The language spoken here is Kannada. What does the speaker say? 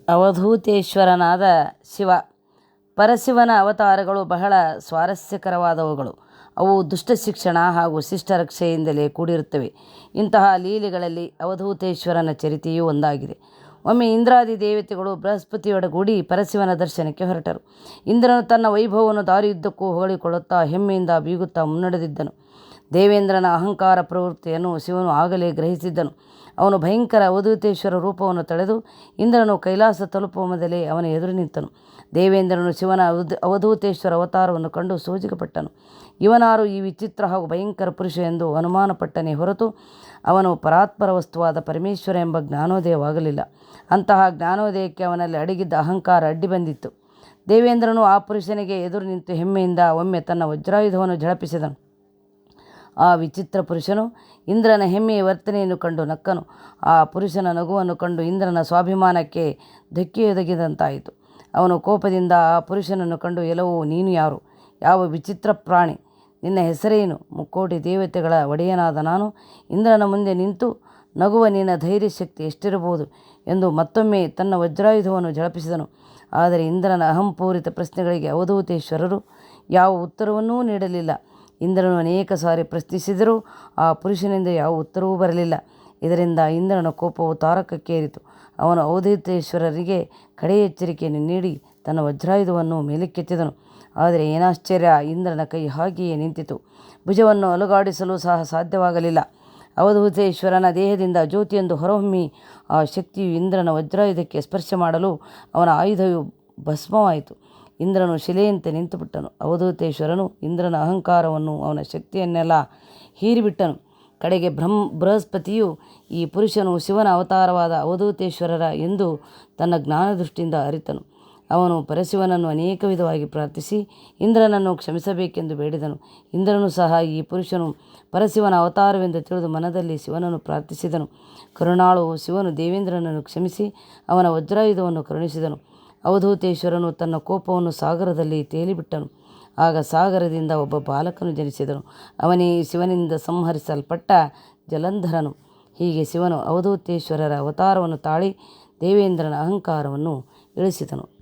ಅವಧೂತೇಶ್ವರನಾದ ಶಿವ. ಪರಶಿವನ ಅವತಾರಗಳು ಬಹಳ ಸ್ವಾರಸ್ಯಕರವಾದವುಗಳು. ಅವು ದುಷ್ಟ ಶಿಕ್ಷಣ ಹಾಗೂ ಶಿಷ್ಟ ರಕ್ಷೆಯಿಂದಲೇ ಕೂಡಿರುತ್ತವೆ. ಇಂತಹ ಲೀಲೆಗಳಲ್ಲಿ ಅವಧೂತೇಶ್ವರನ ಚರಿತೆಯೂ ಒಂದಾಗಿದೆ. ಒಮ್ಮೆ ಇಂದ್ರಾದಿ ದೇವತೆಗಳು ಬೃಹಸ್ಪತಿಯೊಡಗೂಡಿ ಪರಶಿವನ ದರ್ಶನಕ್ಕೆ ಹೊರಟರು. ಇಂದ್ರನು ತನ್ನ ವೈಭವವನ್ನು ದಾರಿಯುದ್ದಕ್ಕೂ ಹೊಗಳಿಕೊಳ್ಳುತ್ತಾ ಹೆಮ್ಮೆಯಿಂದ ಬೀಗುತ್ತಾ ಮುನ್ನಡೆದಿದ್ದನು. ದೇವೇಂದ್ರನ ಅಹಂಕಾರ ಪ್ರವೃತ್ತಿಯನ್ನು ಶಿವನು ಆಗಲೇ ಗ್ರಹಿಸಿದ್ದನು. ಅವನು ಭಯಂಕರ ಅವಧೂತೇಶ್ವರ ರೂಪವನ್ನು ತಳೆದು ಇಂದ್ರನು ಕೈಲಾಸ ತಲುಪುವ ಮೊದಲೇ ಅವನ ಎದುರು ನಿಂತನು. ದೇವೇಂದ್ರನು ಶಿವನ ಅವಧೂತೇಶ್ವರ ಅವತಾರವನ್ನು ಕಂಡು ಸೋಜಿಗಪಟ್ಟನು. ಇವನಾರು ಈ ವಿಚಿತ್ರ ಹಾಗೂ ಭಯಂಕರ ಪುರುಷ ಎಂದು ಅನುಮಾನಪಟ್ಟನೇ ಹೊರತು ಅವನು ಪರಾತ್ಪರ ವಸ್ತುವಾದ ಪರಮೇಶ್ವರ ಎಂಬ ಜ್ಞಾನೋದಯವಾಗಲಿಲ್ಲ. ಅಂತಹ ಜ್ಞಾನೋದಯಕ್ಕೆ ಅವನಲ್ಲಿ ಅಡಗಿದ್ದ ಅಹಂಕಾರ ಅಡ್ಡಿ ಬಂದಿತ್ತು. ದೇವೇಂದ್ರನು ಆ ಪುರುಷನಿಗೆ ಎದುರು ನಿಂತು ಹೆಮ್ಮೆಯಿಂದ ಒಮ್ಮೆ ತನ್ನ ವಜ್ರಾಯುಧವನ್ನು ಝಳಪಿಸಿದನು. ಆ ವಿಚಿತ್ರ ಪುರುಷನು ಇಂದ್ರನ ಹೆಮ್ಮೆಯ ವರ್ತನೆಯನ್ನು ಕಂಡು ನಕ್ಕನು. ಆ ಪುರುಷನ ನಗುವನ್ನು ಕಂಡು ಇಂದ್ರನ ಸ್ವಾಭಿಮಾನಕ್ಕೆ ಧಕ್ಕೆಯೊದಗಿದಂತಾಯಿತು. ಅವನು ಕೋಪದಿಂದ ಆ ಪುರುಷನನ್ನು ಕಂಡು, ಎಲ್ಲವೂ ನೀನು ಯಾರು? ಯಾವ ವಿಚಿತ್ರ ಪ್ರಾಣಿ? ನಿನ್ನ ಹೆಸರೇನು? ಮುಕ್ಕೋಟಿ ದೇವತೆಗಳ ಒಡೆಯನಾದ ನಾನು ಇಂದ್ರನ ಮುಂದೆ ನಿಂತು ನಗುವ ನಿನ್ನ ಧೈರ್ಯ ಶಕ್ತಿ ಎಷ್ಟಿರಬಹುದು ಎಂದು ಮತ್ತೊಮ್ಮೆ ತನ್ನ ವಜ್ರಾಯುಧವನ್ನು ಝಳಪಿಸಿದನು. ಆದರೆ ಇಂದ್ರನ ಅಹಂಪೂರಿತ ಪ್ರಶ್ನೆಗಳಿಗೆ ಅವಧೂತೇಶ್ವರರು ಯಾವ ಉತ್ತರವನ್ನೂ ನೀಡಲಿಲ್ಲ. ಇಂದ್ರನು ಅನೇಕ ಸಾರಿ ಪ್ರಶ್ನಿಸಿದರೂ ಆ ಪುರುಷನಿಂದ ಯಾವ ಉತ್ತರವೂ ಬರಲಿಲ್ಲ. ಇದರಿಂದ ಇಂದ್ರನ ಕೋಪವು ತಾರಕಕ್ಕೇರಿತು. ಅವನು ಅವಧೂತೇಶ್ವರರಿಗೆ ಕಡೆಯ ಎಚ್ಚರಿಕೆಯನ್ನು ನೀಡಿ ತನ್ನ ವಜ್ರಾಯುಧವನ್ನು ಮೇಲಕ್ಕೆತ್ತಿದನು. ಆದರೆ ಏನಾಶ್ಚರ್ಯ, ಇಂದ್ರನ ಕೈ ಹಾಗೆಯೇ ನಿಂತಿತು. ಭುಜವನ್ನು ಅಲುಗಾಡಿಸಲು ಸಹ ಸಾಧ್ಯವಾಗಲಿಲ್ಲ. ಅವಧೂತೇಶ್ವರನ ದೇಹದಿಂದ ಜ್ಯೋತಿಯೊಂದು ಹೊರಹೊಮ್ಮಿ ಆ ಶಕ್ತಿಯು ಇಂದ್ರನ ವಜ್ರಾಯುಧಕ್ಕೆ ಸ್ಪರ್ಶ ಮಾಡಲು ಅವನ ಆಯುಧವು ಭಸ್ಮವಾಯಿತು. ಇಂದ್ರನು ಶಿಲೆಯಂತೆ ನಿಂತುಬಿಟ್ಟನು. ಅವಧೂತೇಶ್ವರನು ಇಂದ್ರನ ಅಹಂಕಾರವನ್ನು, ಅವನ ಶಕ್ತಿಯನ್ನೆಲ್ಲ ಹೀರಿಬಿಟ್ಟನು. ಕಡೆಗೆ ಬೃಹಸ್ಪತಿಯು ಈ ಪುರುಷನು ಶಿವನ ಅವತಾರವಾದ ಅವಧೂತೇಶ್ವರರ ಎಂದು ತನ್ನ ಜ್ಞಾನದೃಷ್ಟಿಯಿಂದ ಅರಿತನು. ಅವನು ಪರಶಿವನನ್ನು ಅನೇಕ ವಿಧವಾಗಿ ಪ್ರಾರ್ಥಿಸಿ ಇಂದ್ರನನ್ನು ಕ್ಷಮಿಸಬೇಕೆಂದು ಬೇಡಿದನು. ಇಂದ್ರನು ಸಹ ಈ ಪುರುಷನು ಪರಶಿವನ ಅವತಾರವೆಂದು ತಿಳಿದು ಮನದಲ್ಲಿ ಶಿವನನ್ನು ಪ್ರಾರ್ಥಿಸಿದನು. ಕರುಣಾಳು ಶಿವನು ದೇವೇಂದ್ರನನ್ನು ಕ್ಷಮಿಸಿ ಅವನ ವಜ್ರಾಯುಧವನ್ನು ಕರುಣಿಸಿದನು. ಅವಧೂತೇಶ್ವರನು ತನ್ನ ಕೋಪವನ್ನು ಸಾಗರದಲ್ಲಿ ತೇಲಿಬಿಟ್ಟನು. ಆಗ ಸಾಗರದಿಂದ ಒಬ್ಬ ಬಾಲಕನು ಜನಿಸಿದನು. ಅವನೇ ಶಿವನಿಂದ ಸಂಹರಿಸಲ್ಪಟ್ಟ ಜಲಂಧರನು. ಹೀಗೆ ಶಿವನು ಅವಧೂತೇಶ್ವರರ ಅವತಾರವನ್ನು ತಾಳಿ ದೇವೇಂದ್ರನ ಅಹಂಕಾರವನ್ನು ಇಳಿಸಿದನು.